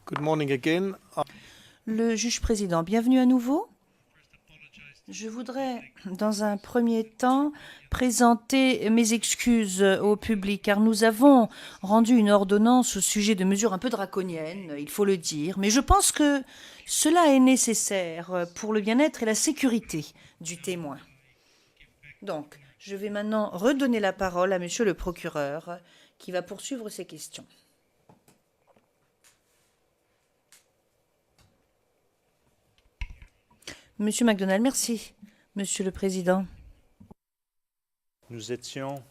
Good morning again. Le juge président, bienvenue à nouveau. Je voudrais, dans un premier temps, présenter mes excuses au public, car nous avons rendu une ordonnance au sujet de mesures un peu draconiennes, il faut le dire, mais je pense que cela est nécessaire pour le bien-être et la sécurité du témoin. Donc, je vais maintenant redonner la parole à monsieur le procureur, qui va poursuivre ces questions. Monsieur McDonald, merci, monsieur le président. Nous étions,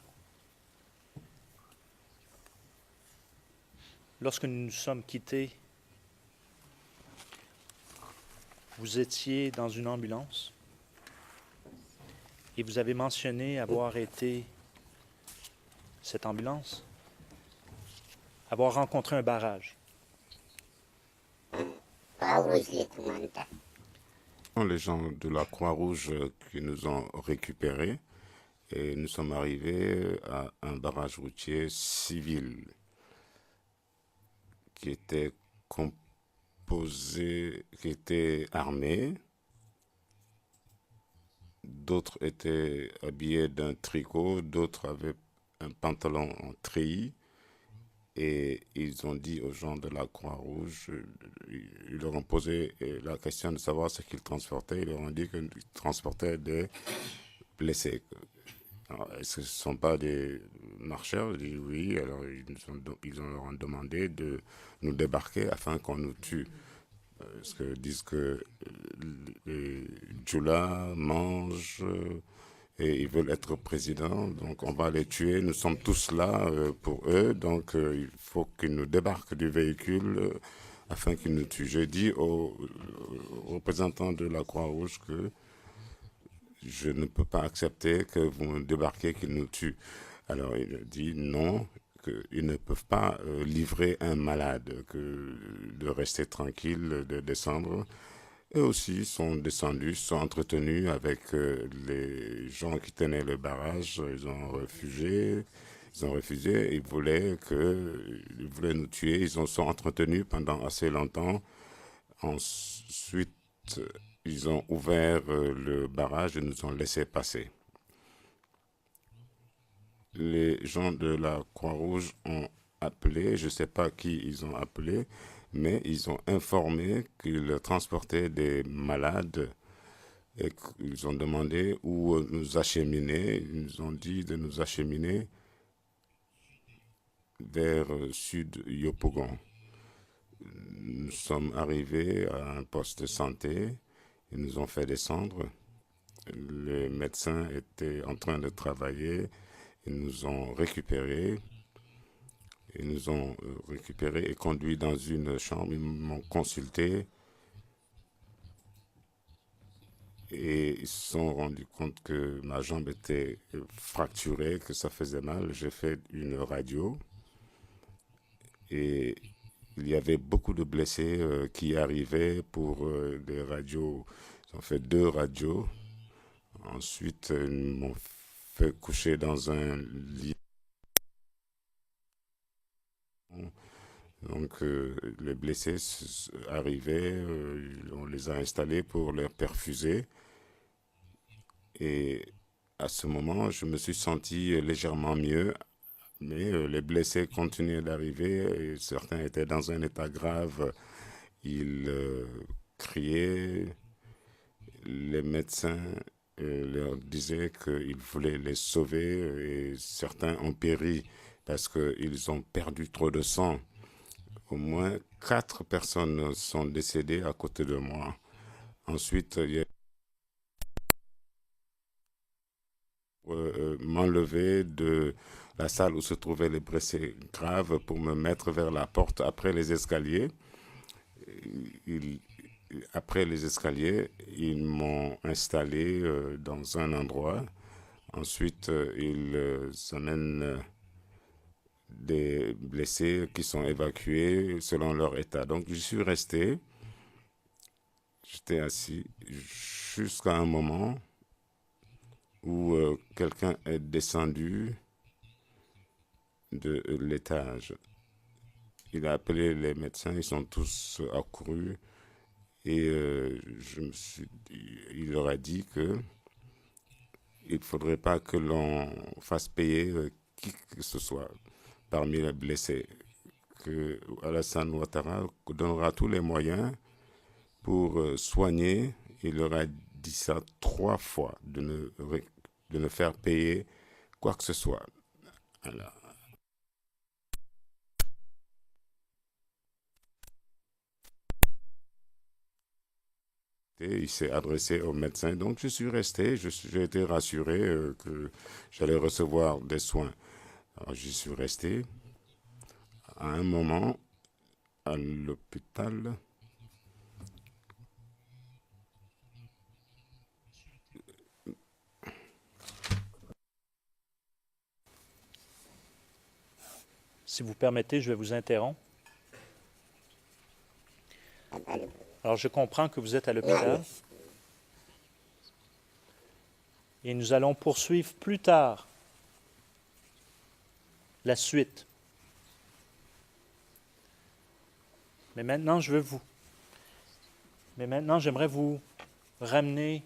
lorsque nous nous sommes quittés, vous étiez dans une ambulance et vous avez mentionné avoir été cette ambulance, avoir rencontré un barrage. Les gens de la Croix-Rouge qui nous ont récupérés et nous sommes arrivés à un barrage routier civil qui était composé, qui était armé. D'autres étaient habillés d'un tricot, d'autres avaient un pantalon en treillis. Et ils ont dit aux gens de la Croix-Rouge, ils leur ont posé la question de savoir ce qu'ils transportaient. Ils leur ont dit qu'ils transportaient des blessés. Alors, est-ce que ce ne sont pas des marcheurs? Ils disent oui. Alors ils leur ont demandé de nous débarquer afin qu'on nous tue. Parce qu'ils disent que les Djoula mangent et ils veulent être présidents, donc on va les tuer. Nous sommes tous là pour eux, donc il faut qu'ils nous débarquent du véhicule afin qu'ils nous tuent. J'ai dit aux représentants de la Croix-Rouge que je ne peux pas accepter que vous nous débarquiez, qu'ils nous tuent. Alors il a dit non, qu'ils ne peuvent pas livrer un malade, que de rester tranquille, de descendre. Eux aussi sont descendus, sont entretenus avec les gens qui tenaient le barrage. Ils ont refusé. Ils voulaient nous tuer. Ils sont entretenus pendant assez longtemps. Ensuite, ils ont ouvert le barrage et nous ont laissé passer. Les gens de la Croix-Rouge ont appelé, je ne sais pas qui ils ont appelé, mais ils ont informé qu'ils transportaient des malades et qu'ils ont demandé où nous acheminer. Ils nous ont dit de nous acheminer vers sud Yopougon. Nous sommes arrivés à un poste de santé. Ils nous ont fait descendre. Les médecins étaient en train de travailler. Ils nous ont récupérés. Ils nous ont récupérés et conduits dans une chambre. Ils m'ont consulté et ils se sont rendus compte que ma jambe était fracturée, que ça faisait mal. J'ai fait une radio et il y avait beaucoup de blessés qui arrivaient pour des radios. Ils ont fait 2 radios. Ensuite, ils m'ont fait coucher dans un lit. Donc les blessés arrivaient, on les a installés pour les perfuser. Et à ce moment, je me suis senti légèrement mieux, mais les blessés continuaient d'arriver et certains étaient dans un état grave. Ils criaient, les médecins leur disaient qu'ils voulaient les sauver et certains ont péri parce qu'ils ont perdu trop de sang. Au moins 4 personnes sont décédées à côté de moi. Ensuite, il y a m'enlever de la salle où se trouvaient les blessés graves pour me mettre vers la porte après les escaliers. Après les escaliers, ils m'ont installé dans un endroit. Ensuite, ils amènent des blessés qui sont évacués selon leur état. Donc, je suis resté, j'étais assis jusqu'à un moment où quelqu'un est descendu de l'étage. il a appelé les médecins, ils sont tous accourus et il leur a dit que il ne faudrait pas que l'on fasse payer qui que ce soit parmi les blessés, que Alassane Ouattara donnera tous les moyens pour soigner. Il leur a dit ça 3 fois, de ne faire payer quoi que ce soit. Voilà. Et il s'est adressé au médecin, donc je suis resté, j'ai été rassuré que j'allais recevoir des soins. Alors j'y suis resté. À un moment, à l'hôpital, Si vous permettez, je vais vous interrompre. Alors, je comprends que vous êtes à l'hôpital. Et nous allons poursuivre plus tard la suite. Mais maintenant, j'aimerais vous ramener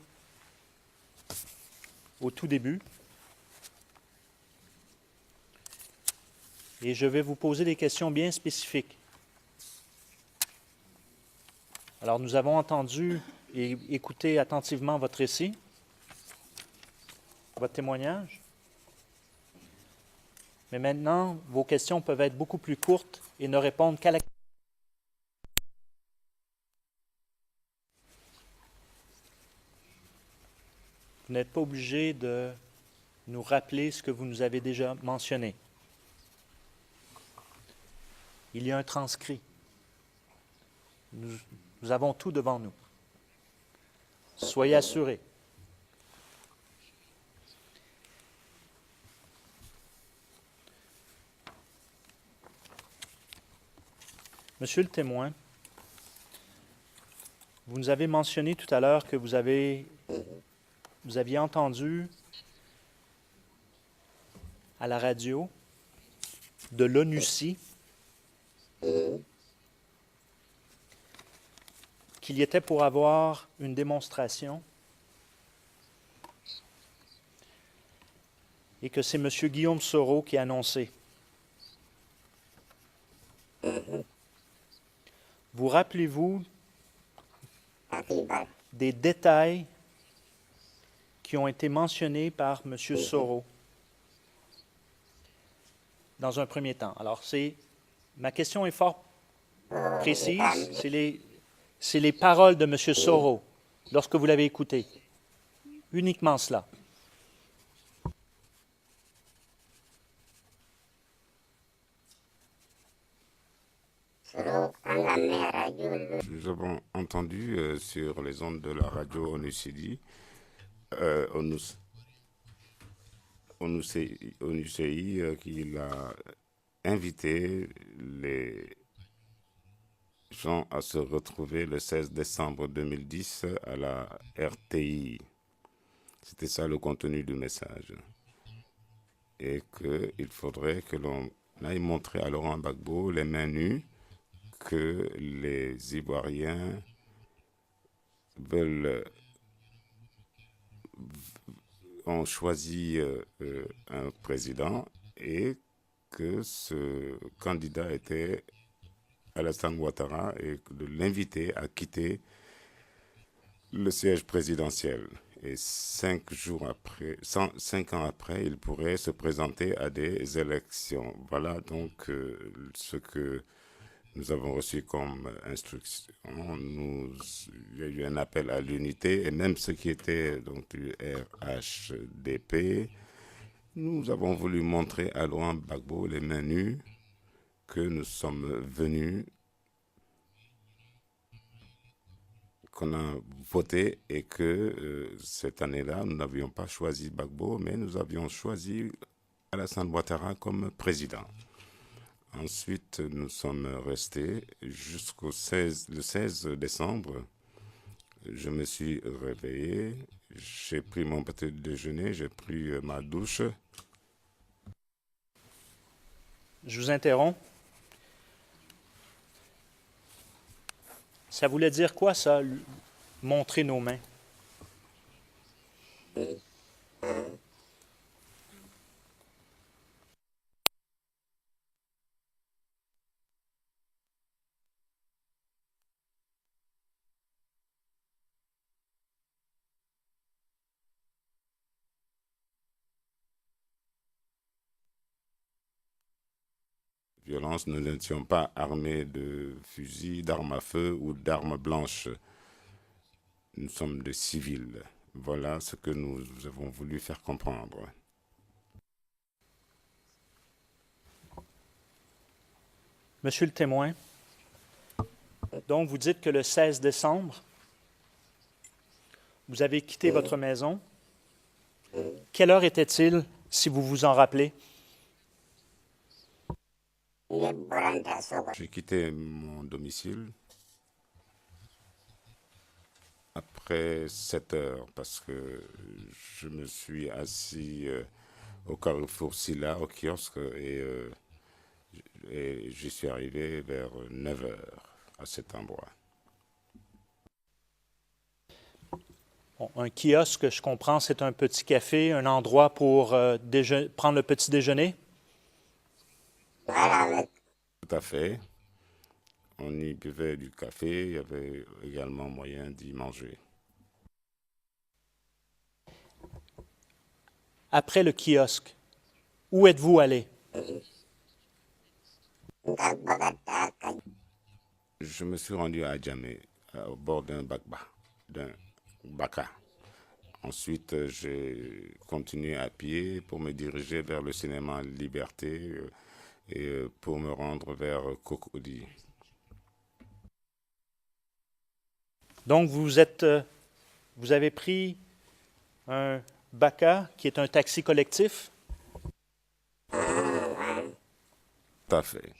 au tout début. Et je vais vous poser des questions bien spécifiques. Alors, nous avons entendu et écouté attentivement votre récit, votre témoignage. Mais maintenant, vos questions peuvent être beaucoup plus courtes et ne répondre qu'à la question. Vous n'êtes pas obligé de nous rappeler ce que vous nous avez déjà mentionné. Il y a un transcrit. Nous avons tout devant nous. Soyez assurés. Monsieur le témoin, vous nous avez mentionné tout à l'heure que vous aviez entendu à la radio de l'ONUCI qu'il y était pour avoir une démonstration et que c'est M. Guillaume Soro qui a annoncé. Vous rappelez-vous des détails qui ont été mentionnés par M. Soro dans un premier temps? Alors, ma question est fort précise. C'est les paroles de M. Soro lorsque vous l'avez écouté. Uniquement cela. Nous avons entendu sur les ondes de la radio ONUCI, qu'il a invité les gens à se retrouver le 16 décembre 2010 à la RTI. C'était ça le contenu du message. Et qu'il faudrait que l'on aille montrer à Laurent Gbagbo les mains nues que les Ivoiriens ont choisi un président et que ce candidat était Alassane Ouattara et de l'inviter à quitter le siège présidentiel. Et 5 ans après, il pourrait se présenter à des élections. Voilà donc ce que nous avons reçu comme instruction. Il y a eu un appel à l'unité et même ceux qui étaient donc du RHDP, nous avons voulu montrer à Laurent Gbagbo les mains nues que nous sommes venus, qu'on a voté et que cette année-là, nous n'avions pas choisi Gbagbo, mais nous avions choisi Alassane Ouattara comme président. Ensuite, nous sommes restés jusqu'au 16 décembre. Je me suis réveillé, j'ai pris mon petit déjeuner, j'ai pris ma douche. Je vous interromps. Ça voulait dire quoi, ça, montrer nos mains? Violence, nous n'étions pas armés de fusils, d'armes à feu ou d'armes blanches. Nous sommes des civils. Voilà ce que nous avons voulu faire comprendre. Monsieur le témoin, donc vous dites que le 16 décembre, vous avez quitté votre maison. Quelle heure était-il, si vous vous en rappelez? J'ai quitté mon domicile après 7 heures parce que je me suis assis au carrefour Silla, au kiosque, et j'y suis arrivé vers 9 heures à cet endroit. Bon, un kiosque, je comprends, c'est un petit café, un endroit pour prendre le petit déjeuner? Tout à fait. On y buvait du café, il y avait également moyen d'y manger. Après le kiosque, où êtes-vous allé? Je me suis rendu à Djamé, au bord d'un baka. Ensuite, j'ai continué à pied pour me diriger vers le cinéma Liberté et pour me rendre vers Cocody. Donc, vous avez pris un Baka, qui est un taxi collectif? Tout à fait.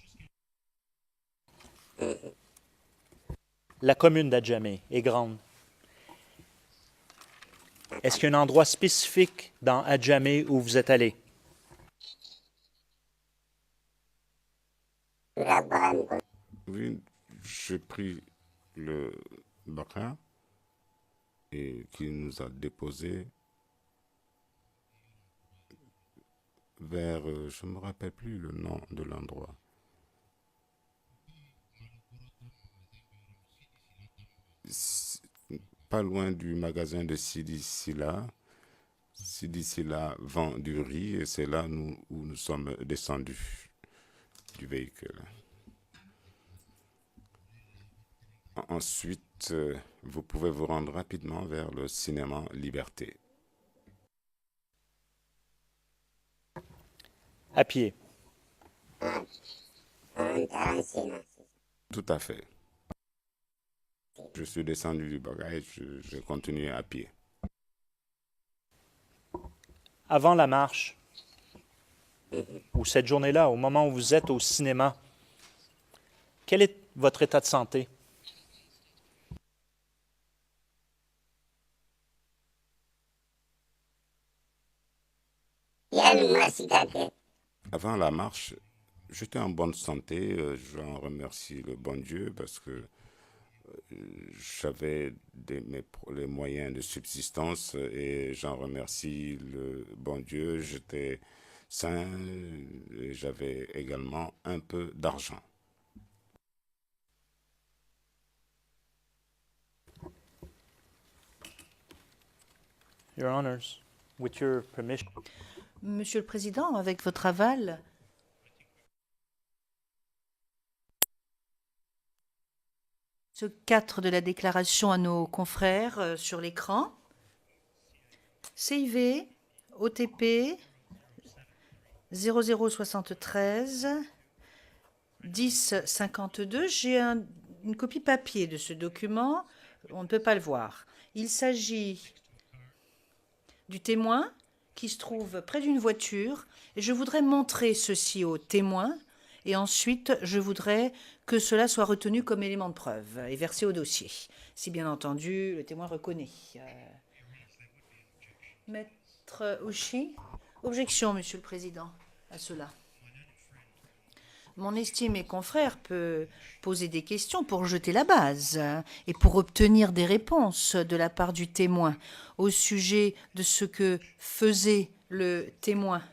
La commune d'Adjamé est grande. Est-ce qu'il y a un endroit spécifique dans Adjamé où vous êtes allé? Oui, j'ai pris le baka et qui nous a déposé vers, je ne me rappelle plus le nom de l'endroit. Pas loin du magasin de Sidi Silla. Sidi Silla vend du riz et c'est là où nous sommes descendus du véhicule. Ensuite, vous pouvez vous rendre rapidement vers le cinéma Liberté. À pied. Tout à fait. Je suis descendu du bagage, j'ai continué à pied. Avant la marche, ou cette journée-là, au moment où vous êtes au cinéma, quel est votre état de santé? Avant la marche, j'étais en bonne santé. J'en remercie le bon Dieu parce que j'avais les moyens de subsistance et j'en remercie le bon Dieu. J'étais sain et j'avais également un peu d'argent. Your Honors, with your permission. Monsieur le Président, avec votre aval, ce 4 de la déclaration à nos confrères sur l'écran. CIV, OTP 0073 1052. J'ai une copie papier de ce document. On ne peut pas le voir. Il s'agit du témoin qui se trouve près d'une voiture. Et je voudrais montrer ceci au témoin. Et ensuite, je voudrais que cela soit retenu comme élément de preuve et versé au dossier. Si bien entendu, le témoin reconnaît. Maître Ouchi, objection, Monsieur le Président, à cela. Mon estimé confrère peut poser des questions pour jeter la base et pour obtenir des réponses de la part du témoin au sujet de ce que faisait le témoin.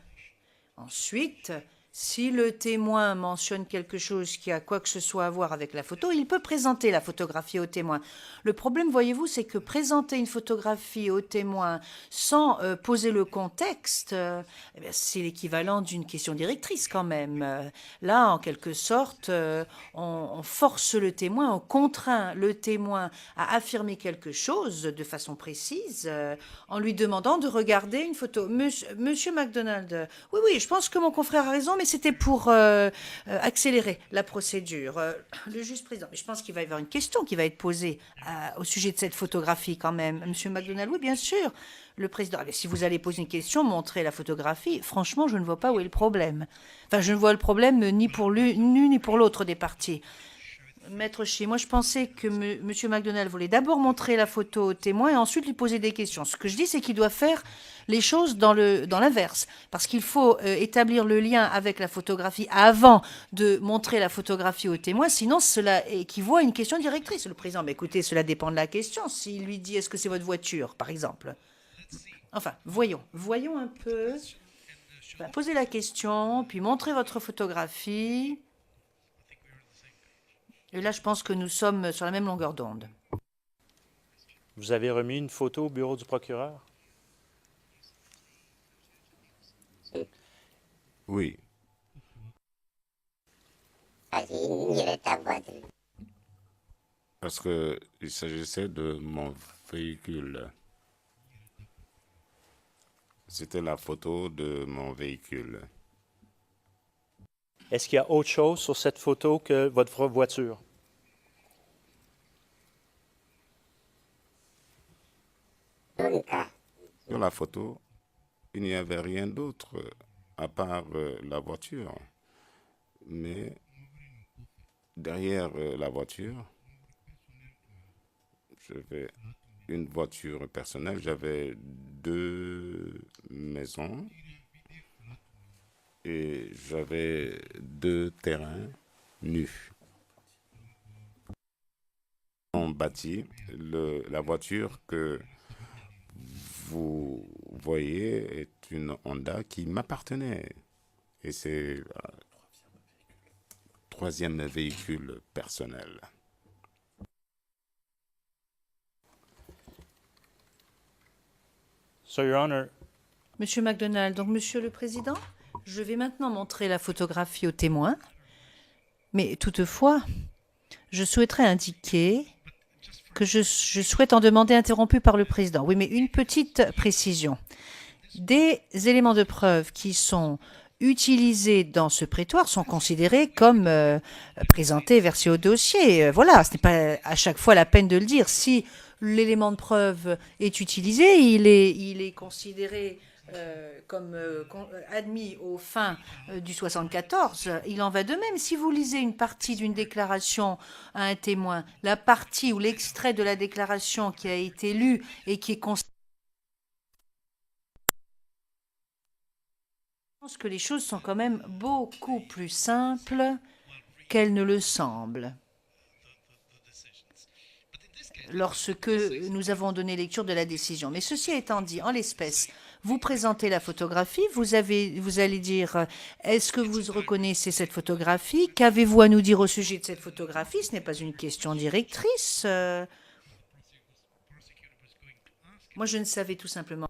Ensuite, si le témoin mentionne quelque chose qui a quoi que ce soit à voir avec la photo, il peut présenter la photographie au témoin. Le problème, voyez-vous, c'est que présenter une photographie au témoin sans poser le contexte, eh bien, c'est l'équivalent d'une question directrice quand même. Là, en quelque sorte, on force le témoin, on contraint le témoin à affirmer quelque chose de façon précise en lui demandant de regarder une photo. Monsieur MacDonald, oui, je pense que mon confrère a raison, mais c'était pour accélérer la procédure. Le juge président, mais je pense qu'il va y avoir une question qui va être posée au sujet de cette photographie quand même. Monsieur MacDonald, oui, bien sûr. Le président, allez, si vous allez poser une question, montrer la photographie, franchement, je ne vois pas où est le problème. Enfin, je ne vois le problème ni pour l'une ni pour l'autre des parties. Maître Shea, moi je pensais que M. MacDonald voulait d'abord montrer la photo au témoin et ensuite lui poser des questions. Ce que je dis, c'est qu'il doit faire les choses dans l'inverse, parce qu'il faut établir le lien avec la photographie avant de montrer la photographie au témoin, sinon cela équivaut à une question directrice. Le président, mais écoutez, cela dépend de la question. S'il lui dit, est-ce que c'est votre voiture, par exemple? Enfin, voyons un peu. Posez la question, puis montrez votre photographie. Et là, je pense que nous sommes sur la même longueur d'onde. Vous avez remis une photo au bureau du procureur? Oui. Parce qu'il s'agissait de mon véhicule. C'était la photo de mon véhicule. Est-ce qu'il y a autre chose sur cette photo que votre voiture? Sur la photo, il n'y avait rien d'autre à part la voiture. Mais derrière la voiture, j'avais une voiture personnelle, j'avais 2 maisons et j'avais 2 terrains nus. On bâtit la voiture que vous voyez est une Honda qui m'appartenait. Et c'est le 3e véhicule personnel. So, Your Honor, Monsieur MacDonald, donc Monsieur le Président, je vais maintenant montrer la photographie au témoin. Mais toutefois, je souhaiterais indiquer que je souhaite en demander interrompu par le Président. Oui, mais une petite précision. Des éléments de preuve qui sont utilisés dans ce prétoire sont considérés comme présentés, versés au dossier. Voilà, ce n'est pas à chaque fois la peine de le dire. Si l'élément de preuve est utilisé, il est considéré comme admis aux fins du 74. Il en va de même. Si vous lisez une partie d'une déclaration à un témoin, la partie ou l'extrait de la déclaration qui a été lu et qui est considéré, je pense que les choses sont quand même beaucoup plus simples qu'elles ne le semblent lorsque nous avons donné lecture de la décision. Mais ceci étant dit, en l'espèce, vous présentez la photographie, vous allez dire, est-ce que vous reconnaissez cette photographie? Qu'avez-vous à nous dire au sujet de cette photographie? Ce n'est pas une question directrice. Moi, je ne savais tout simplement.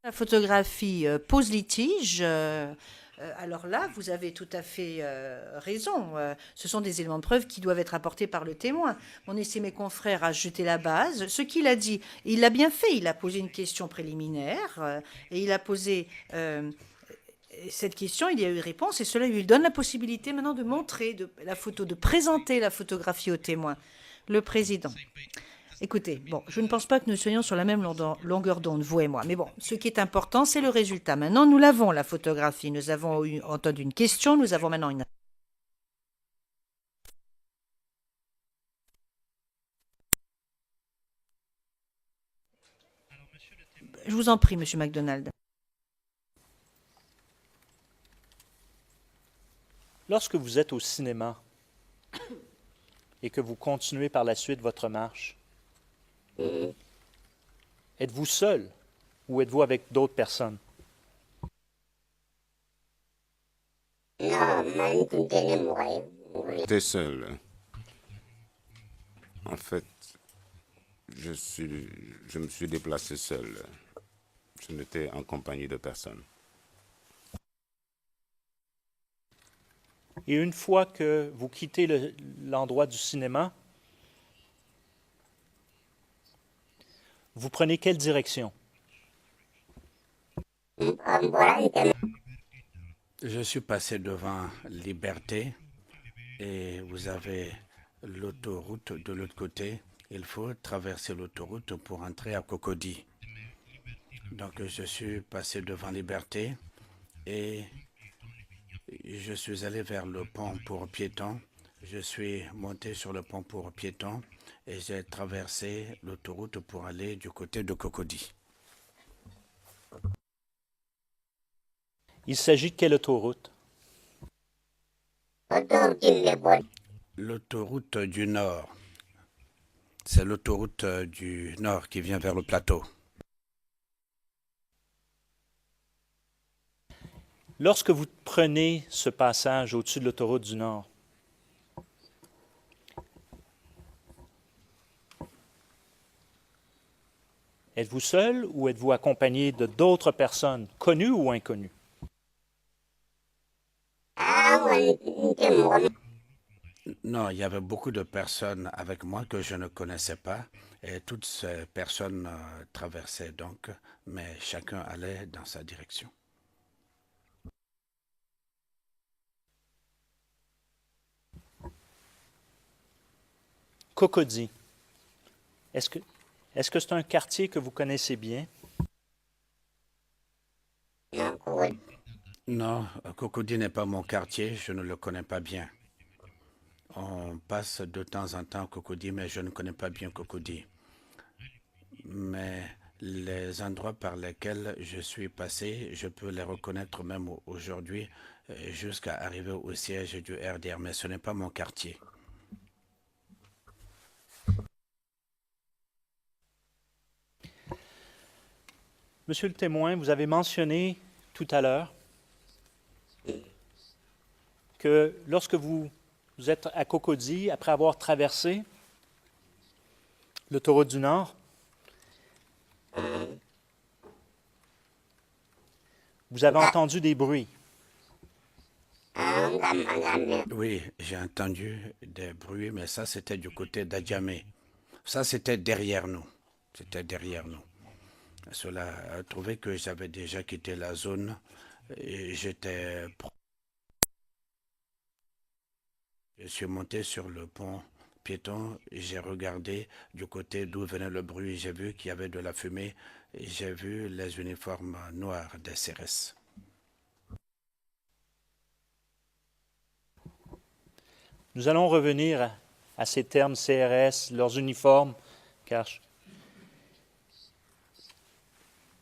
La photographie pose litige. Alors là, vous avez tout à fait raison. Ce sont des éléments de preuve qui doivent être apportés par le témoin. Mon estimé confrère a jeté la base. Ce qu'il a dit, il l'a bien fait. Il a posé une question préliminaire et il a posé cette question. Il y a eu réponse et cela lui donne la possibilité maintenant de montrer la photo, de présenter la photographie au témoin. Le président. Écoutez, bon, je ne pense pas que nous soyons sur la même longueur d'onde, vous et moi. Mais bon, ce qui est important, c'est le résultat. Maintenant, nous l'avons, la photographie. Nous avons entendu une question, nous avons maintenant une... Je vous en prie, Monsieur MacDonald. Lorsque vous êtes au cinéma et que vous continuez par la suite votre marche, êtes-vous seul ou êtes-vous avec d'autres personnes? J'étais seul. En fait, je me suis déplacé seul. Je n'étais en compagnie de personne. Et une fois que vous quittez l'endroit du cinéma, vous prenez quelle direction? Je suis passé devant Liberté et vous avez l'autoroute de l'autre côté. Il faut traverser l'autoroute pour entrer à Cocody. Donc je suis passé devant Liberté et je suis allé vers le pont pour piétons. Je suis monté sur le pont pour piétons et j'ai traversé l'autoroute pour aller du côté de Cocody. Il s'agit de quelle autoroute? L'autoroute du Nord. C'est l'autoroute du Nord qui vient vers le plateau. Lorsque vous prenez ce passage au-dessus de l'autoroute du Nord, êtes-vous seul ou êtes-vous accompagné de d'autres personnes, connues ou inconnues? Non, il y avait beaucoup de personnes avec moi que je ne connaissais pas et toutes ces personnes traversaient donc, mais chacun allait dans sa direction. Cocody, est-ce que c'est un quartier que vous connaissez bien? Non, Cocody n'est pas mon quartier, je ne le connais pas bien. On passe de temps en temps à Cocody, mais je ne connais pas bien Cocody. Mais les endroits par lesquels je suis passé, je peux les reconnaître même aujourd'hui, jusqu'à arriver au siège du RDR, mais ce n'est pas mon quartier. Monsieur le témoin, vous avez mentionné tout à l'heure que lorsque vous êtes à Cocody, après avoir traversé l'autoroute du Nord, vous avez entendu des bruits. Oui, j'ai entendu des bruits, mais ça, c'était du côté d'Adjamé. Ça, c'était derrière nous. C'était derrière nous. Cela a trouvé que j'avais déjà quitté la zone et j'étais... Je suis monté sur le pont piéton, j'ai regardé du côté d'où venait le bruit, j'ai vu qu'il y avait de la fumée et j'ai vu les uniformes noirs des CRS. Nous allons revenir à ces termes CRS, leurs uniformes, car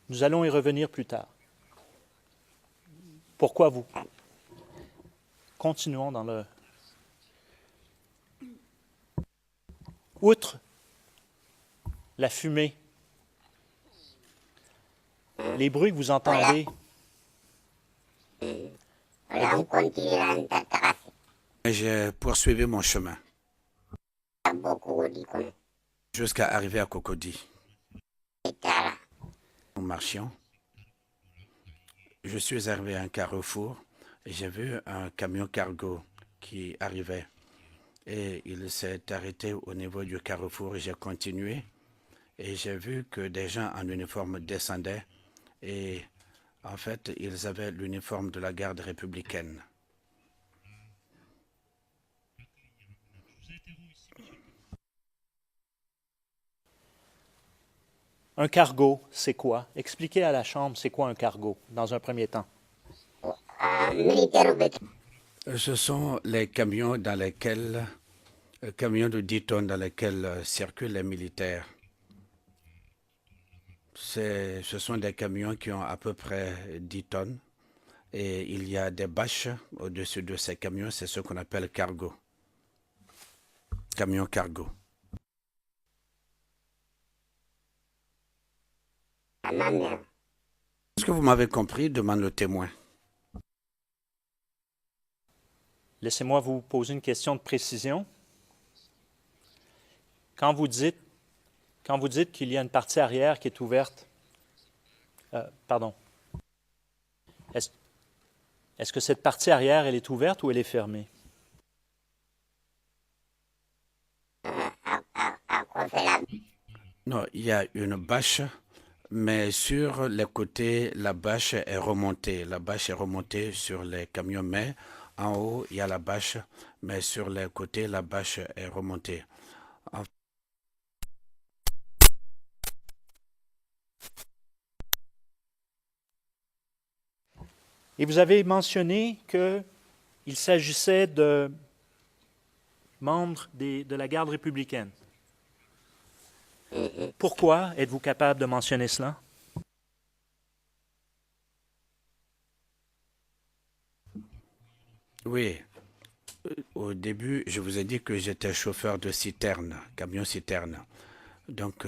nous allons y revenir plus tard. Pourquoi vous? Continuons dans le... Outre la fumée, les bruits que vous entendez, J'ai poursuivi mon chemin jusqu'à arriver à Cocody. Nous marchions. Je suis arrivé à un carrefour et j'ai vu un camion cargo qui arrivait. Et il s'est arrêté au niveau du carrefour et j'ai continué. Et j'ai vu que des gens en uniforme descendaient. Et en fait, ils avaient l'uniforme de la garde républicaine. Un cargo, c'est quoi? Expliquez à la Chambre, c'est quoi un cargo, dans un premier temps. Ce sont les camions dans lesquels, camions de 10 tonnes dans lesquels circulent les militaires. Ce sont des camions qui ont à peu près 10 tonnes et il y a des bâches au-dessus de ces camions, c'est ce qu'on appelle cargo. Camion cargo. Est-ce que vous m'avez compris? Demande le témoin. Laissez-moi vous poser une question de précision. Quand vous dites qu'il y a une partie arrière qui est ouverte, pardon, est-ce que cette partie arrière, elle est ouverte ou elle est fermée? Non, il y a une bâche, mais sur les côtés, la bâche est remontée. La bâche est remontée sur les camions, mais en haut, il y a la bâche, mais sur les côtés, la bâche est remontée. Et vous avez mentionné qu'il s'agissait de membres de la garde républicaine. Pourquoi êtes-vous capable de mentionner cela? Oui, au début, je vous ai dit que j'étais chauffeur de citerne, camion-citerne. Donc,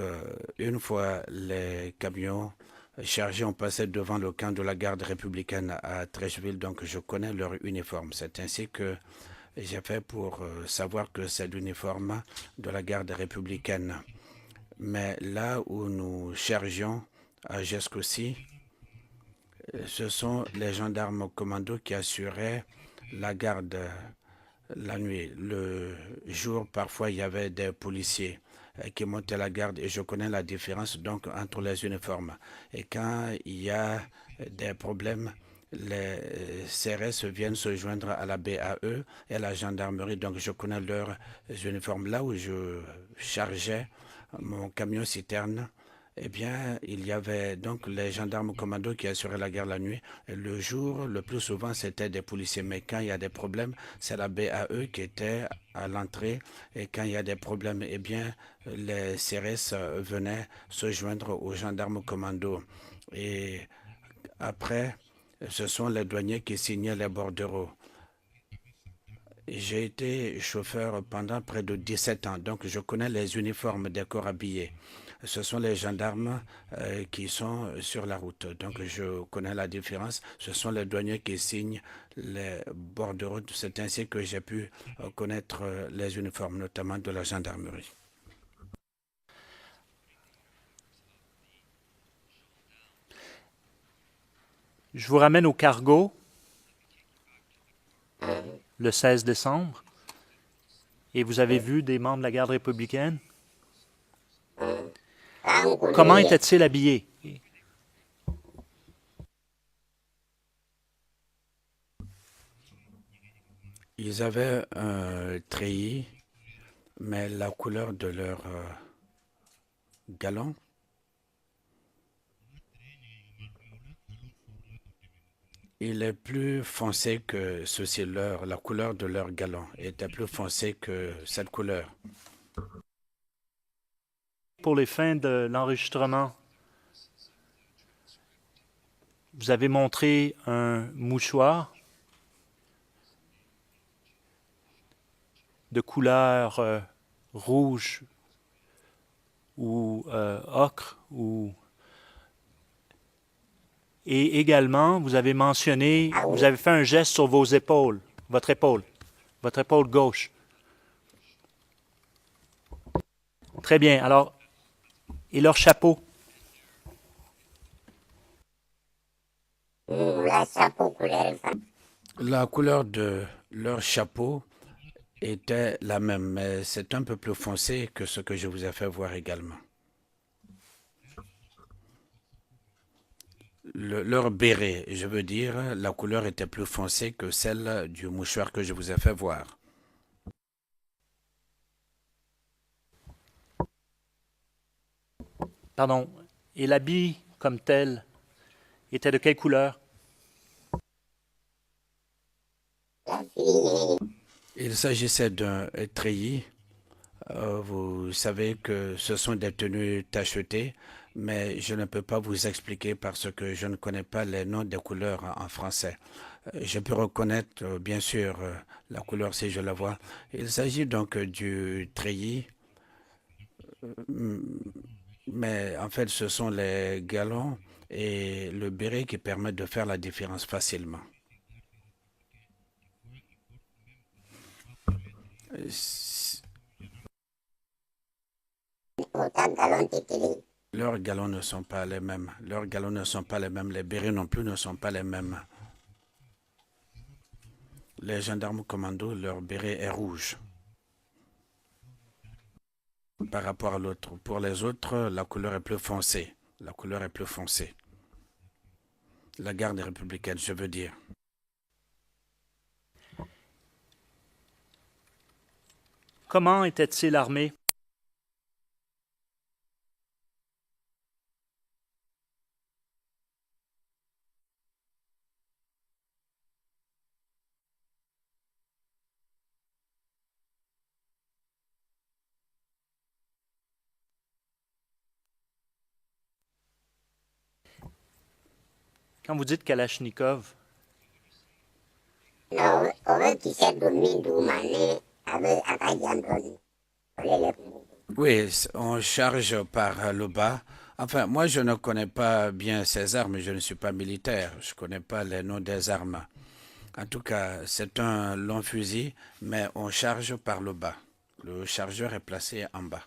une fois les camions chargés ont passé devant le camp de la garde républicaine à Trècheville, donc je connais leur uniforme. C'est ainsi que j'ai fait pour savoir que c'est l'uniforme de la garde républicaine. Mais là où nous chargions à Jescosi, ce sont les gendarmes au commando qui assuraient la garde la nuit. Le jour, parfois, il y avait des policiers qui montaient la garde et je connais la différence donc entre les uniformes. Et quand il y a des problèmes, les CRS viennent se joindre à la BAE et à la gendarmerie. Donc je connais leurs uniformes. Là où je chargeais mon camion citerne, eh bien, il y avait donc les gendarmes commando qui assuraient la garde la nuit. Et le jour, le plus souvent, c'était des policiers. Mais quand il y a des problèmes, c'est la BAE qui était à l'entrée. Et quand il y a des problèmes, eh bien, les CRS venaient se joindre aux gendarmes commando. Et après, ce sont les douaniers qui signaient les bordereaux. J'ai été chauffeur pendant près de 17 ans, donc je connais les uniformes des corps habillés. Ce sont les gendarmes qui sont sur la route. Donc je connais la différence. Ce sont les douaniers qui signent les bords de route. C'est ainsi que j'ai pu connaître les uniformes, notamment de la gendarmerie. Je vous ramène au cargo le 16 décembre et vous avez vu des membres de la garde républicaine. Comment étaient-ils habillés? Ils avaient un treillis, mais la couleur de leur galon, il est plus foncé que ceci. La couleur de leur galon était plus foncée que cette couleur. Pour les fins de l'enregistrement, vous avez montré un mouchoir de couleur rouge ou ocre et également vous avez mentionné, vous avez fait un geste sur vos épaules, votre épaule gauche. Très bien. Alors, et leur chapeau? La couleur de leur chapeau était la même, mais c'est un peu plus foncé que ce que je vous ai fait voir également. Leur béret, je veux dire, la couleur était plus foncée que celle du mouchoir que je vous ai fait voir. Pardon, Et l'habit comme tel était de quelle couleur? Il s'agissait d'un treillis. Vous savez que ce sont des tenues tachetées, mais je ne peux pas vous expliquer parce que je ne connais pas les noms des couleurs en français. Je peux reconnaître, bien sûr, la couleur si je la vois. Il s'agit donc du treillis, mais en fait, ce sont les galons et le béret qui permettent de faire la différence facilement. Leurs galons ne sont pas les mêmes. Leurs galons ne sont pas les mêmes. Les bérets non plus ne sont pas les mêmes. Les gendarmes commando, leur béret est rouge par rapport à l'autre. Pour les autres, la couleur est plus foncée. La couleur est plus foncée. La garde républicaine, je veux dire. Comment était-il armé? Quand vous dites Kalachnikov, oui, on charge par le bas. Enfin, moi, je ne connais pas bien ces armes. Je ne suis pas militaire. Je ne connais pas les noms des armes. En tout cas, c'est un long fusil, mais on charge par le bas. Le chargeur est placé en bas.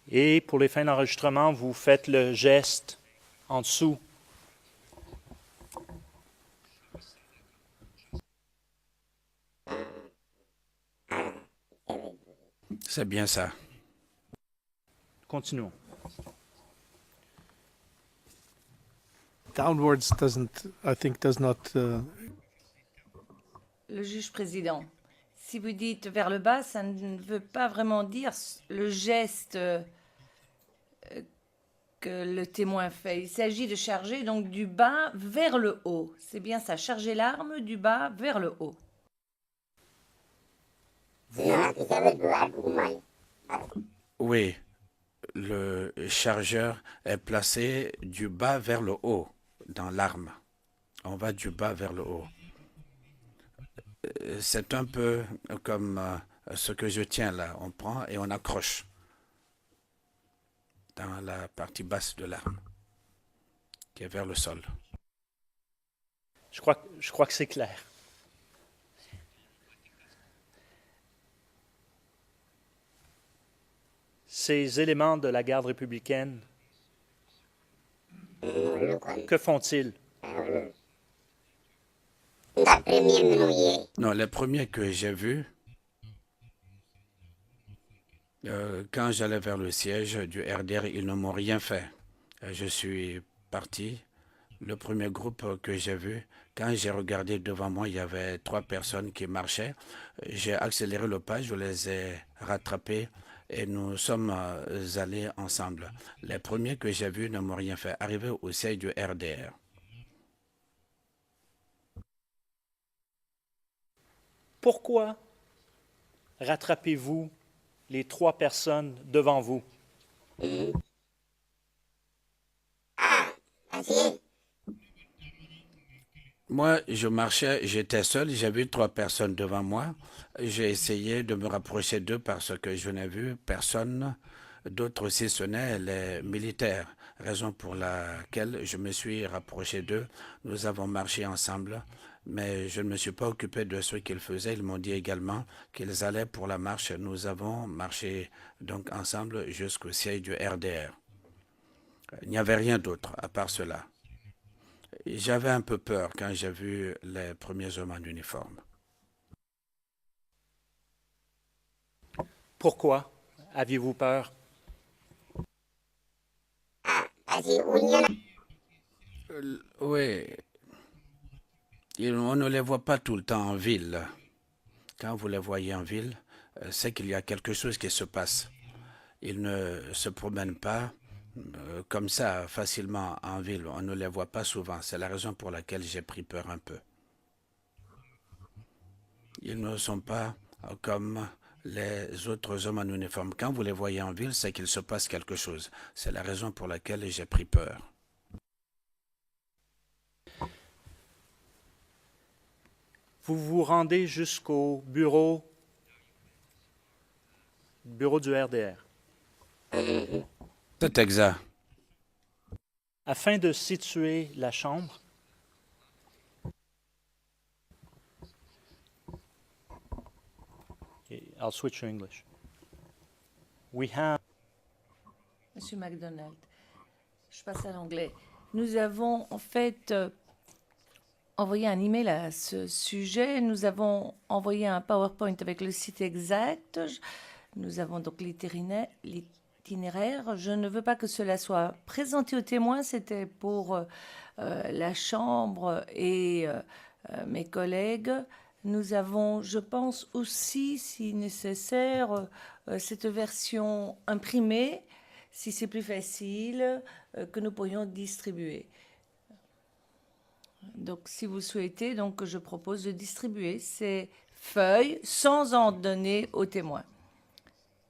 et pour les fins d'enregistrement, vous faites le geste en dessous. C'est bien ça. Continuons. Downwards does not. Le juge président, si vous dites vers le bas, ça ne veut pas vraiment dire le geste que le témoin fait. Il s'agit de charger donc du bas vers le haut. C'est bien ça, charger l'arme du bas vers le haut. Oui, le chargeur est placé du bas vers le haut dans l'arme. On va du bas vers le haut. C'est un peu comme ce que je tiens là. On prend et on accroche dans la partie basse de l'arme, qui est vers le sol. Je crois que c'est clair. Ces éléments de la garde républicaine, que font-ils? Non, les premiers que j'ai vus, quand j'allais vers le siège du RDR, ils ne m'ont rien fait. Je suis parti. Le premier groupe que j'ai vu, quand j'ai regardé devant moi, il y avait 3 personnes qui marchaient. J'ai accéléré le pas, je les ai rattrapés et nous sommes allés ensemble. Les premiers que j'ai vus ne m'ont rien fait. Arrivé au siège du RDR. Pourquoi rattrapez-vous les 3 personnes devant vous? Moi, je marchais, j'étais seul, j'ai vu 3 personnes devant moi. J'ai essayé de me rapprocher d'eux parce que je n'ai vu personne d'autre si ce n'est les militaires, raison pour laquelle je me suis rapproché d'eux. Nous avons marché ensemble, mais je ne me suis pas occupé de ce qu'ils faisaient. Ils m'ont dit également qu'ils allaient pour la marche. Nous avons marché donc ensemble jusqu'au siège du RDR. Il n'y avait rien d'autre à part cela. J'avais un peu peur quand j'ai vu les premiers hommes en uniforme. Pourquoi aviez-vous peur? Oui, on ne les voit pas tout le temps en ville. Quand vous les voyez en ville, c'est qu'il y a quelque chose qui se passe. Ils ne se promènent pas comme ça facilement en ville. On ne les voit pas souvent. C'est la raison pour laquelle j'ai pris peur un peu. Ils ne sont pas comme les autres hommes en uniforme. Quand vous les voyez en ville, c'est qu'il se passe quelque chose. C'est la raison pour laquelle j'ai pris peur. Vous vous rendez jusqu'au bureau du RDR. C'est exact. Afin de situer la chambre, I'll switch to English. We have Monsieur MacDonald, je passe à l'anglais. Nous avons en fait envoyé un email à ce sujet. Nous avons envoyé un PowerPoint avec le site exact. Nous avons donc l'itinéraire. Je ne veux pas que cela soit présenté aux témoins. C'était pour la Chambre et mes collègues. Nous avons, je pense aussi, si nécessaire, cette version imprimée, si c'est plus facile, que nous pourrions distribuer. Donc, si vous souhaitez, donc, je propose de distribuer ces feuilles sans en donner aux témoins.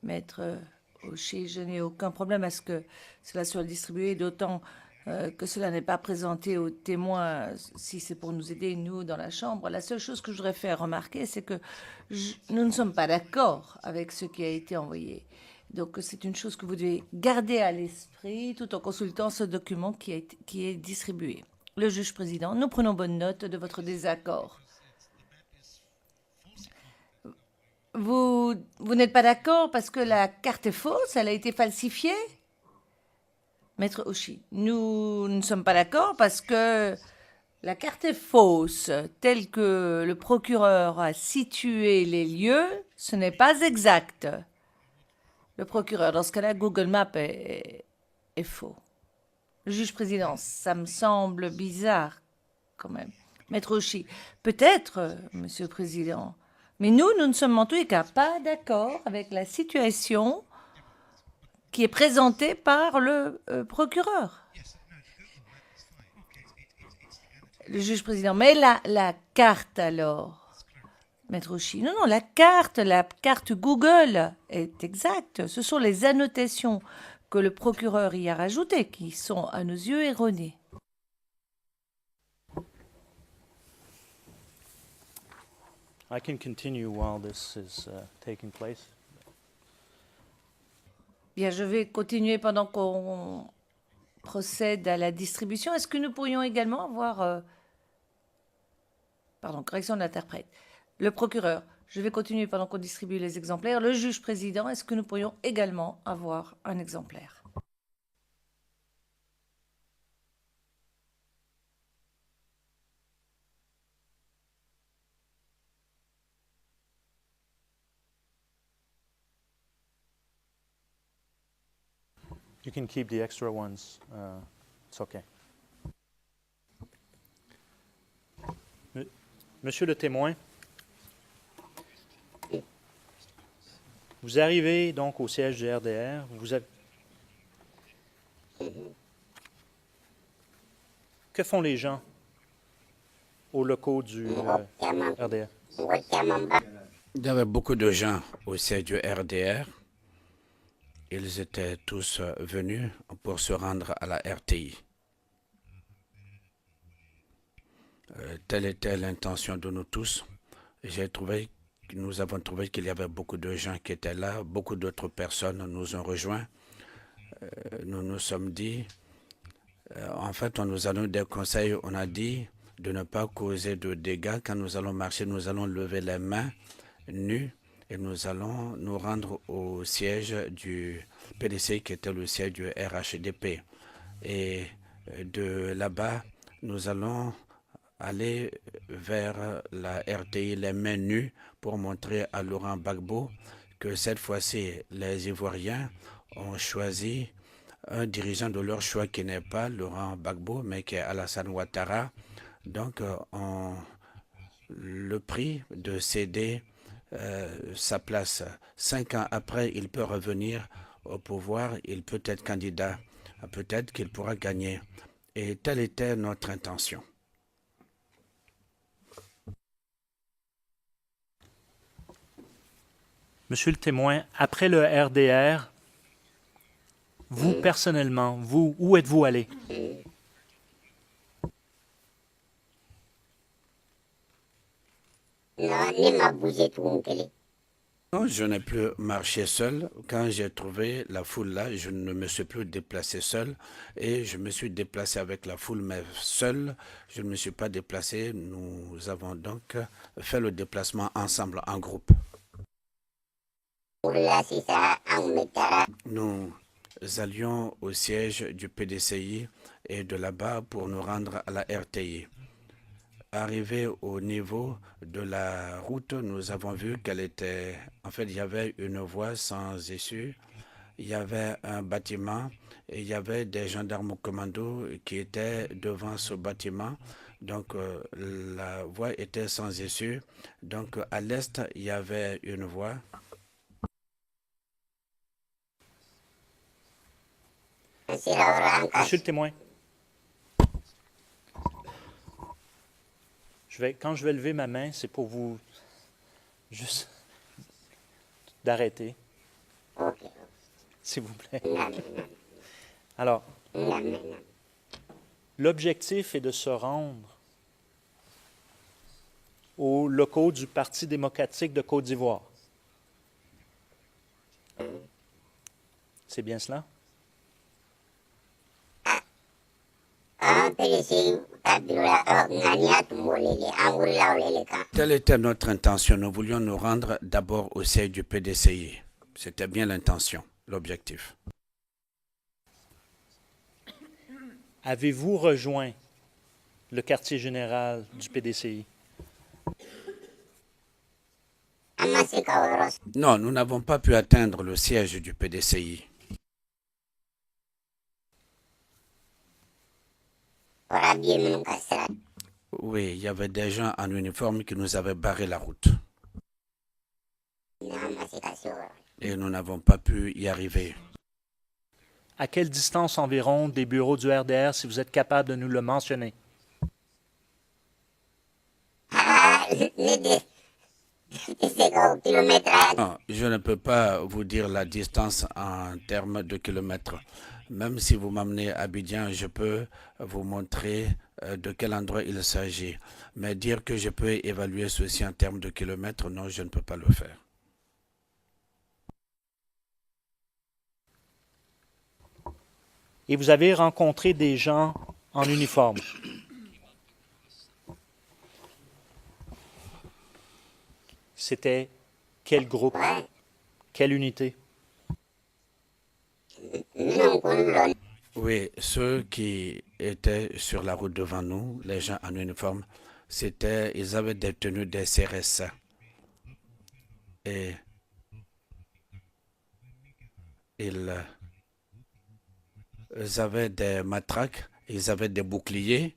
Maître Auchy, je n'ai aucun problème à ce que cela soit distribué, d'autant que cela n'est pas présenté aux témoins si c'est pour nous aider, nous, dans la Chambre. La seule chose que je voudrais faire remarquer, c'est que nous ne sommes pas d'accord avec ce qui a été envoyé. Donc, c'est une chose que vous devez garder à l'esprit tout en consultant ce document qui est distribué. Le juge président, nous prenons bonne note de votre désaccord. Vous n'êtes pas d'accord parce que la carte est fausse, elle a été falsifiée? Maître Auchy, nous ne sommes pas d'accord parce que la carte est fausse, telle que le procureur a situé les lieux, ce n'est pas exact. Le procureur, dans ce cas-là, Google Maps est faux. Le juge président, ça me semble bizarre quand même. Maître Auchy, peut-être, Monsieur le Président, mais nous ne sommes en tous les cas pas d'accord avec la situation qui est présentée par le procureur. Le juge président, mais la carte alors, Maître Auchy, non, la carte Google est exacte. Ce sont les annotations que le procureur y a rajoutées qui sont à nos yeux erronées. I can continue while this is taking place. Bien, je vais continuer pendant qu'on procède à la distribution. Est-ce que nous pourrions également avoir... Pardon, correction de l'interprète. Le procureur, je vais continuer pendant qu'on distribue les exemplaires. Le juge président, est-ce que nous pourrions également avoir un exemplaire? You can keep the extra ones. It's okay. Monsieur le témoin, vous arrivez donc au siège du RDR. Que font les gens aux locaux du RDR? Il y avait beaucoup de gens au siège du RDR. Ils étaient tous venus pour se rendre à la RTI. Telle était l'intention de nous tous. Nous avons trouvé qu'il y avait beaucoup de gens qui étaient là. Beaucoup d'autres personnes nous ont rejoints. Nous nous sommes dit, en fait, on nous a donné des conseils. On a dit de ne pas causer de dégâts. Quand nous allons marcher, nous allons lever les mains nues. Et nous allons nous rendre au siège du PDC qui était le siège du RHDP. Et de là-bas, nous allons aller vers la RTI les mains nues pour montrer à Laurent Gbagbo que cette fois-ci, les Ivoiriens ont choisi un dirigeant de leur choix qui n'est pas Laurent Gbagbo, mais qui est Alassane Ouattara. Donc, on le prie de céder sa place. 5 ans après, il peut revenir au pouvoir, il peut être candidat, peut-être qu'il pourra gagner. Et telle était notre intention. Monsieur le témoin, après le RDR, vous personnellement, vous, où êtes-vous allé? Non, je n'ai plus marché seul. Quand j'ai trouvé la foule là, je ne me suis plus déplacé seul et je me suis déplacé avec la foule, mais seul, je ne me suis pas déplacé. Nous avons donc fait le déplacement ensemble, en groupe. Nous allions au siège du PDCI et de là-bas pour nous rendre à la RTI. Arrivé au niveau de la route, nous avons vu qu'elle était... En fait, il y avait une voie sans issue, il y avait un bâtiment et il y avait des gendarmes commando qui étaient devant ce bâtiment. Donc, la voie était sans issue. Donc, à l'est, il y avait une voie. Monsieur le témoin, quand je vais lever ma main, c'est pour vous juste d'arrêter, s'il vous plaît. Alors, l'objectif est de se rendre aux locaux du Parti démocratique de Côte d'Ivoire. C'est bien cela? Telle était notre intention. Nous voulions nous rendre d'abord au siège du PDCI. C'était bien l'intention, l'objectif. Avez-vous rejoint le quartier général du PDCI? Non, nous n'avons pas pu atteindre le siège du PDCI. Oui, il y avait des gens en uniforme qui nous avaient barré la route. Et nous n'avons pas pu y arriver. À quelle distance environ des bureaux du RDR, si vous êtes capable de nous le mentionner? Non, je ne peux pas vous dire la distance en termes de kilomètres. Même si vous m'amenez à Abidjan, je peux vous montrer de quel endroit il s'agit. Mais dire que je peux évaluer ceci en termes de kilomètres, non, je ne peux pas le faire. Et vous avez rencontré des gens en uniforme. C'était quel groupe? Quelle unité? Oui, ceux qui étaient sur la route devant nous, les gens en uniforme, ils avaient des tenues des CRS. Et ils avaient des matraques, ils avaient des boucliers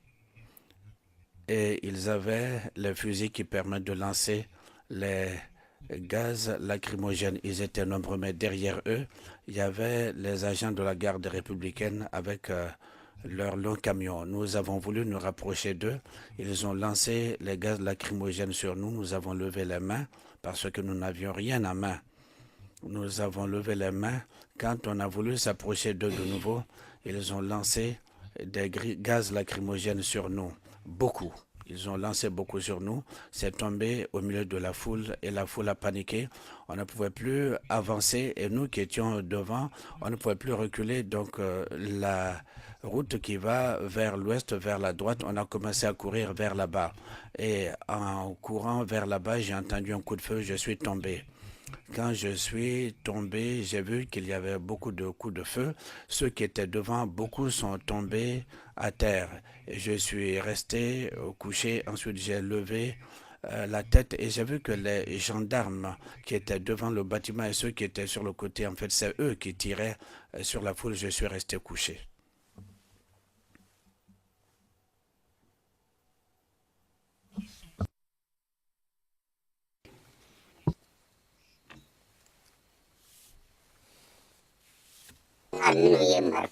et ils avaient les fusils qui permettent de lancer les gaz lacrymogènes. Ils étaient nombreux, mais derrière eux, il y avait les agents de la garde républicaine avec leurs longs camions. Nous avons voulu nous rapprocher d'eux. Ils ont lancé les gaz lacrymogènes sur nous. Nous avons levé les mains parce que nous n'avions rien en main. Nous avons levé les mains. Quand on a voulu s'approcher d'eux de nouveau, ils ont lancé des gaz lacrymogènes sur nous. Beaucoup. Ils ont lancé beaucoup sur nous. C'est tombé au milieu de la foule et la foule a paniqué. On ne pouvait plus avancer et nous qui étions devant, on ne pouvait plus reculer. Donc la route qui va vers l'ouest, vers la droite, on a commencé à courir vers là-bas. Et en courant vers là-bas, j'ai entendu un coup de feu, je suis tombé. Quand je suis tombé, j'ai vu qu'il y avait beaucoup de coups de feu. Ceux qui étaient devant, beaucoup sont tombés à terre. Et je suis resté couché. Ensuite, j'ai levé la tête et j'ai vu que les gendarmes qui étaient devant le bâtiment et ceux qui étaient sur le côté, en fait, c'est eux qui tiraient sur la foule. Je suis resté couché.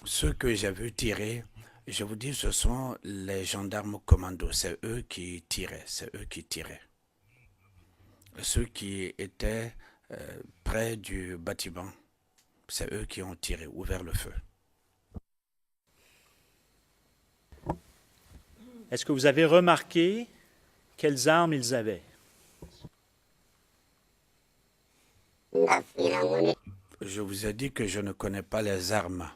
Ceux que j'ai vu tirer, je vous dis, ce sont les gendarmes commandos. C'est eux qui tiraient. C'est eux qui tiraient. Ceux qui étaient près du bâtiment, c'est eux qui ont tiré, ouvert le feu. Est-ce que vous avez remarqué quelles armes ils avaient? Je vous ai dit que je ne connais pas les armes,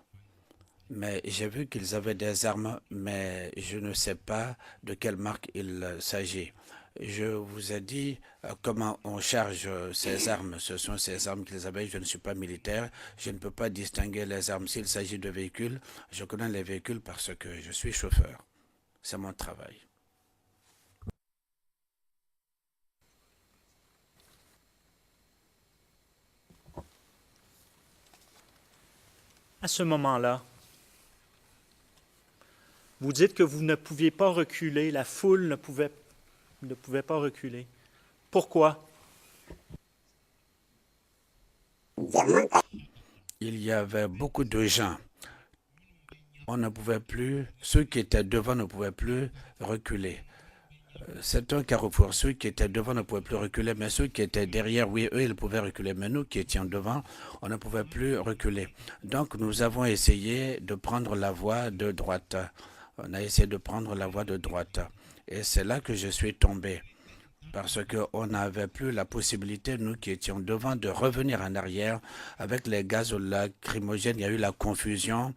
mais j'ai vu qu'ils avaient des armes, mais je ne sais pas de quelle marque il s'agit. Je vous ai dit comment on charge ces armes. Ce sont ces armes qu'ils avaient. Je ne suis pas militaire. Je ne peux pas distinguer les armes. S'il s'agit de véhicules, je connais les véhicules parce que je suis chauffeur. C'est mon travail. À ce moment-là, vous dites que vous ne pouviez pas reculer, la foule ne pouvait pas reculer. Pourquoi? Il y avait beaucoup de gens. On ne pouvait plus, ceux qui étaient devant ne pouvaient plus reculer. C'est un carrefour. Ceux qui étaient devant ne pouvaient plus reculer, mais ceux qui étaient derrière, oui, eux, ils pouvaient reculer. Mais nous qui étions devant, on ne pouvait plus reculer. Donc, nous avons essayé de prendre la voie de droite. On a essayé de prendre la voie de droite. Et c'est là que je suis tombé. Parce qu'on n'avait plus la possibilité, nous qui étions devant, de revenir en arrière avec les gaz lacrymogènes. Il y a eu la confusion.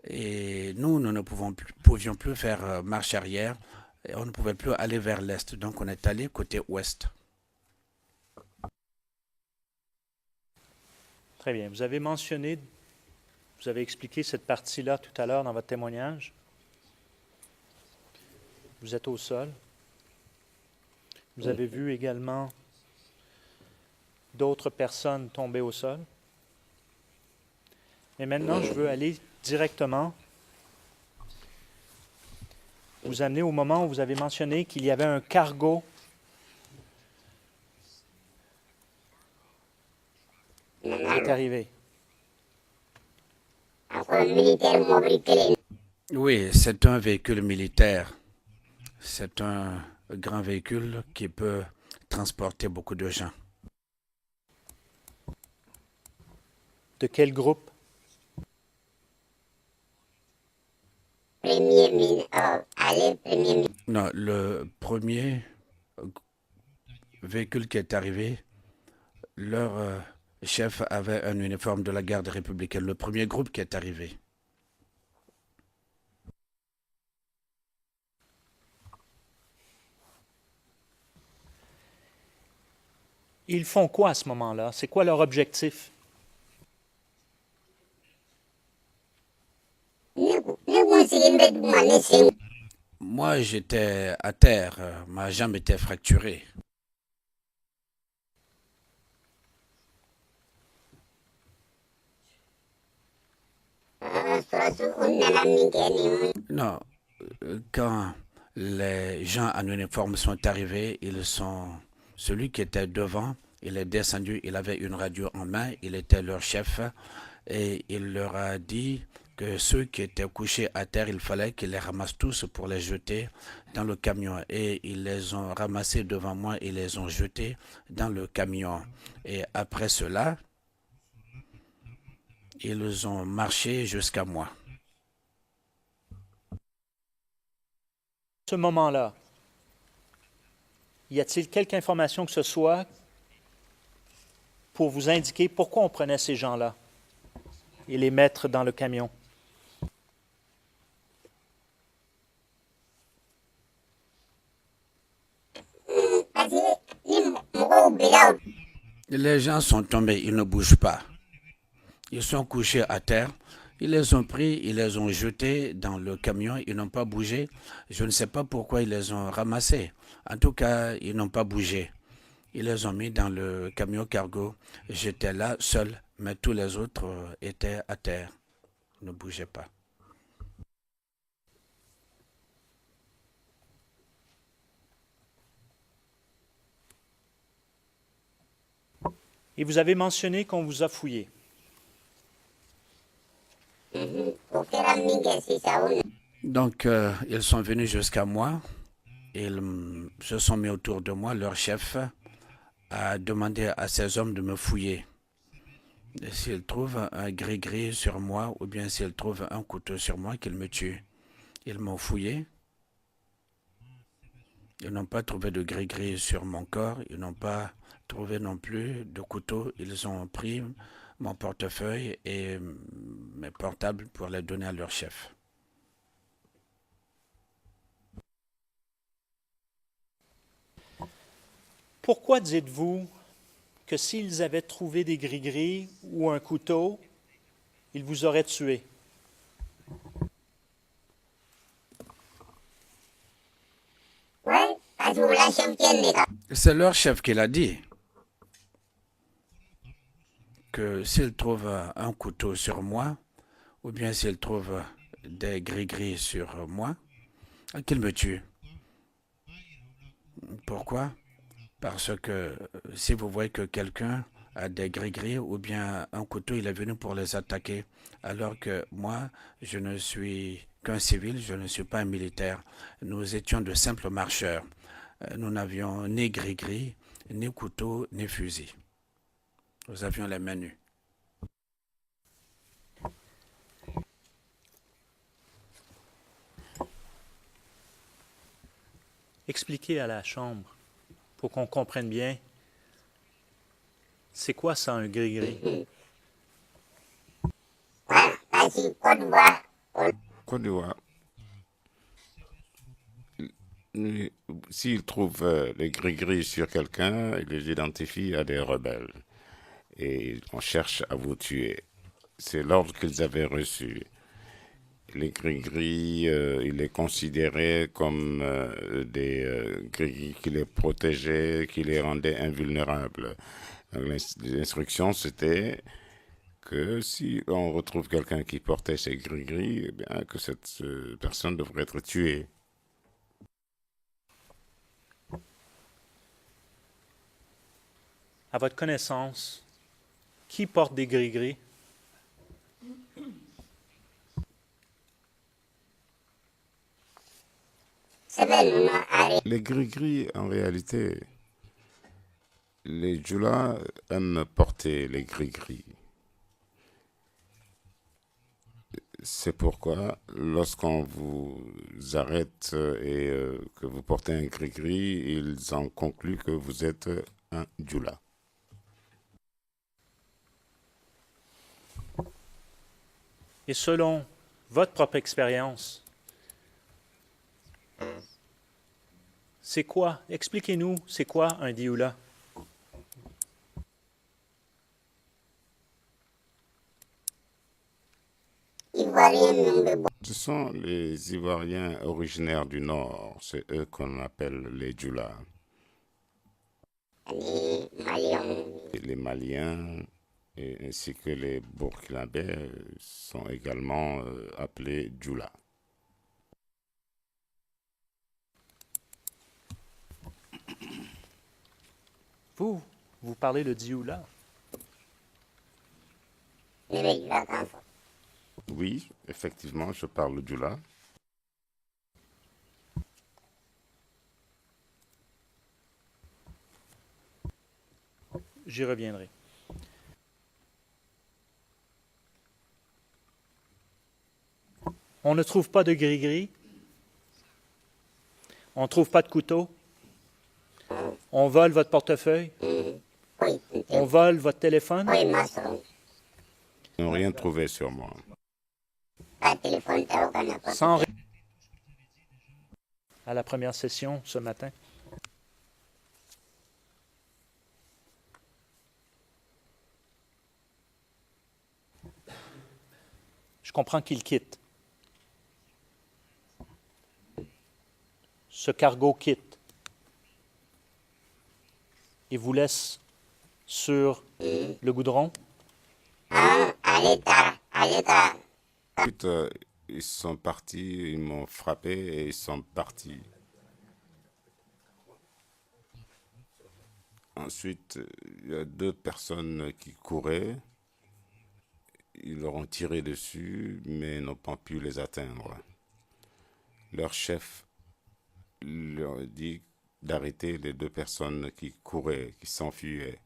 Et nous ne pouvions plus faire marche arrière. Et on ne pouvait plus aller vers l'est, donc on est allé côté ouest. Très bien. Vous avez mentionné, vous avez expliqué cette partie-là tout à l'heure dans votre témoignage. Vous êtes au sol. Vous avez vu également d'autres personnes tomber au sol. Mais maintenant, je veux aller directement vous amener au moment où vous avez mentionné qu'il y avait un cargo qui est arrivé. Oui, c'est un véhicule militaire. C'est un grand véhicule qui peut transporter beaucoup de gens. De quel groupe? Non, le premier véhicule qui est arrivé, leur chef avait un uniforme de la garde républicaine. Le premier groupe qui est arrivé. Ils font quoi à ce moment-là? C'est quoi leur objectif? Moi, j'étais à terre. Ma jambe était fracturée. Non, quand les gens en uniforme sont arrivés, celui qui était devant, il est descendu, il avait une radio en main, il était leur chef et il leur a dit que ceux qui étaient couchés à terre, il fallait qu'ils les ramassent tous pour les jeter dans le camion. Et ils les ont ramassés devant moi et les ont jetés dans le camion. Et après cela, ils ont marché jusqu'à moi. Ce moment-là, y a-t-il quelque information que ce soit pour vous indiquer pourquoi on prenait ces gens-là et les mettre dans le camion? Les gens sont tombés, ils ne bougent pas. Ils sont couchés à terre. Ils les ont pris, ils les ont jetés dans le camion, ils n'ont pas bougé. Je ne sais pas pourquoi ils les ont ramassés. En tout cas, ils n'ont pas bougé. Ils les ont mis dans le camion cargo. J'étais là seul, mais tous les autres étaient à terre. Ils ne bougeaient pas. Et vous avez mentionné qu'on vous a fouillé. Donc, ils sont venus jusqu'à moi. Ils se sont mis autour de moi. Leur chef a demandé à ces hommes de me fouiller. S'ils trouvent un gris-gris sur moi ou bien s'ils trouvent un couteau sur moi, qu'ils me tuent. Ils m'ont fouillé. Ils n'ont pas trouvé de gris-gris sur mon corps. Ils n'ont pas trouvé non plus de couteau. Ils ont pris mon portefeuille et mes portables pour les donner à leur chef. Pourquoi dites-vous que s'ils avaient trouvé des gris-gris ou un couteau, ils vous auraient tué? C'est leur chef qui l'a dit. Que s'ils trouvent un couteau sur moi, ou bien s'ils trouvent des gris-gris sur moi, qu'ils me tuent. Pourquoi? Parce que si vous voyez que quelqu'un a des gris-gris ou bien un couteau, il est venu pour les attaquer. Alors que moi, je ne suis qu'un civil, je ne suis pas un militaire. Nous étions de simples marcheurs. Nous n'avions ni gris-gris, ni couteau, ni fusil. Nous avions les mains nues. Expliquez à la Chambre, pour qu'on comprenne bien, c'est quoi ça, un gris-gris? Côte d'Ivoire, s'ils trouvent les gris-gris sur quelqu'un, ils les identifient à des rebelles. Et on cherche à vous tuer. C'est l'ordre qu'ils avaient reçu. Les gris-gris, ils les considéraient comme des gris-gris qui les protégeaient, qui les rendaient invulnérables. L'instruction, c'était que si on retrouve quelqu'un qui portait ces gris-gris, eh bien, que cette personne devrait être tuée. À votre connaissance, qui porte des gris-gris? Les gris-gris, en réalité, les Djoula aiment porter les gris-gris. C'est pourquoi, lorsqu'on vous arrête et que vous portez un gris-gris, ils en concluent que vous êtes un Djoula. Et selon votre propre expérience, c'est quoi? Expliquez-nous, c'est quoi un Dioula? Ce sont les Ivoiriens originaires du Nord, c'est eux qu'on appelle les Djoula. Les Maliens ainsi que les Burkinabés sont également appelés Djoula. Vous parlez le Dioula? Oui, effectivement, je parle Djoula. J'y reviendrai. On ne trouve pas de gris-gris. On ne trouve pas de couteau. On vole votre portefeuille. On vole votre téléphone. Ils n'ont rien trouvé sur moi. Sans à la première session ce matin. Je comprends qu'il quitte. Ce cargo quitte et vous laisse sur le goudron. Ensuite, ils sont partis, ils m'ont frappé et ils sont partis. Ensuite, il y a deux personnes qui couraient. ils leur ont tiré dessus, mais n'ont pas pu les atteindre. Leur chef leur a dit d'arrêter les 2 personnes qui couraient, qui s'enfuyaient.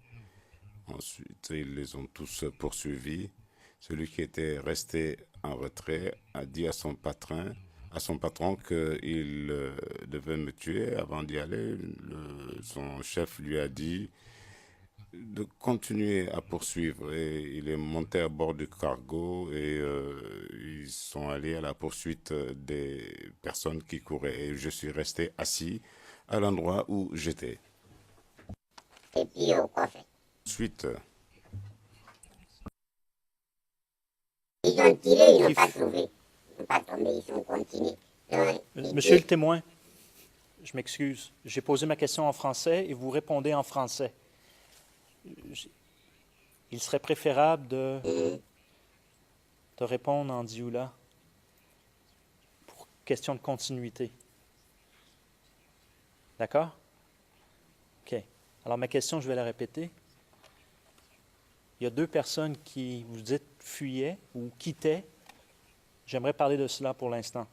Ensuite, ils les ont tous poursuivis. Celui qui était resté en retrait a dit à son patron qu'il devait me tuer avant d'y aller. Son chef lui a dit de continuer à poursuivre. Et il est monté à bord du cargo et ils sont allés à la poursuite des personnes qui couraient. Et je suis resté assis à l'endroit où j'étais. Et puis, Ensuite, ils ont tiré, ils n'ont pas trouvé. Ils n'ont pas tombé, ils ont continué. Monsieur le témoin, je m'excuse. J'ai posé ma question en français et vous répondez en français. Il serait préférable de répondre en dioula pour question de continuité. D'accord? OK. Alors, ma question, je vais la répéter. Il y a 2 personnes qui, vous dites, fuyaient ou quittaient. J'aimerais parler de cela pour l'instant.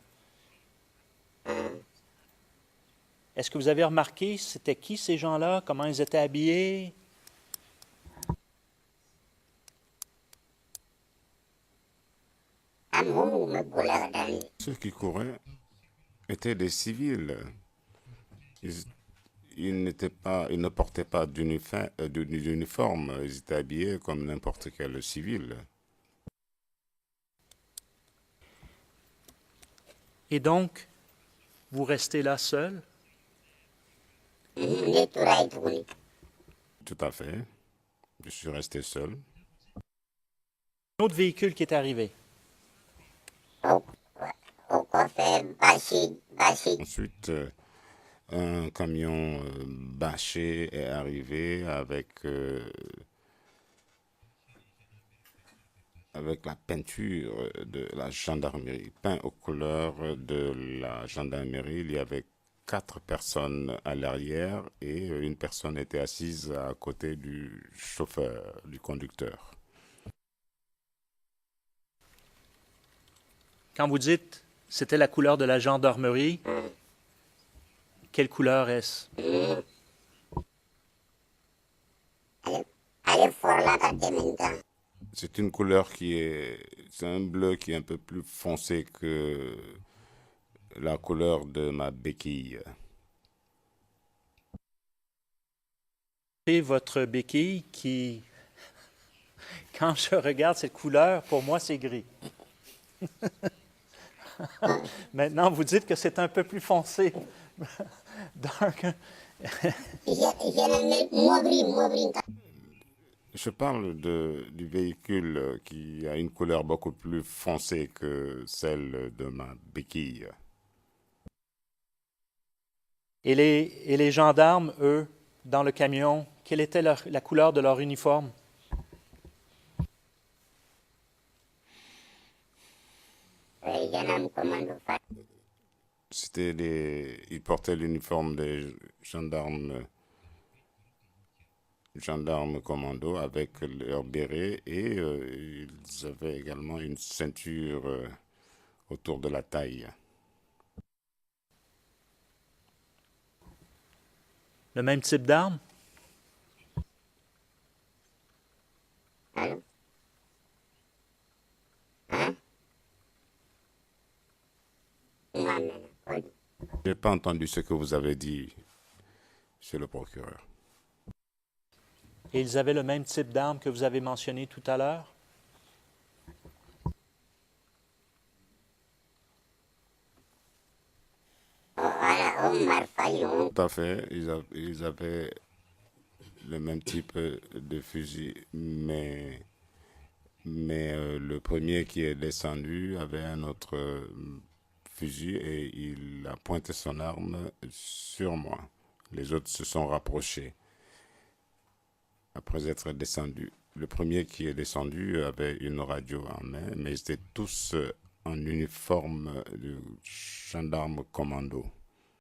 Est-ce que vous avez remarqué, c'était qui ces gens-là? Comment ils étaient habillés? Ceux qui couraient étaient des civils. Ils ne portaient pas d'uniforme. Ils étaient habillés comme n'importe quel civil. Et donc, vous restez là seul? Tout à fait. Je suis resté seul. Un autre véhicule qui est arrivé. Ensuite, un camion bâché est arrivé avec la peinture de la gendarmerie, peint aux couleurs de la gendarmerie. Il y avait 4 personnes à l'arrière et une personne était assise à côté du chauffeur, du conducteur. Quand vous dites c'était la couleur de la gendarmerie, quelle couleur est-ce? C'est une couleur c'est un bleu qui est un peu plus foncé que la couleur de ma béquille. Et votre béquille qui, quand je regarde cette couleur, pour moi c'est gris. Maintenant, vous dites que c'est un peu plus foncé. Donc, Je parle du véhicule qui a une couleur beaucoup plus foncée que celle de ma béquille. et les gendarmes, eux, dans le camion, quelle était la couleur de leur uniforme? Ils portaient l'uniforme des gendarmes commando avec leur béret et ils avaient également une ceinture autour de la taille. Le même type d'arme? Je n'ai pas entendu ce que vous avez dit, monsieur le procureur. Et ils avaient le même type d'arme que vous avez mentionné tout à l'heure? Tout à fait, ils avaient le même type de fusil, mais le premier qui est descendu avait un autre fusil et il a pointé son arme sur moi. Les autres se sont rapprochés après être descendus. Le premier qui est descendu avait une radio en main, mais ils étaient tous en uniforme de gendarme commando.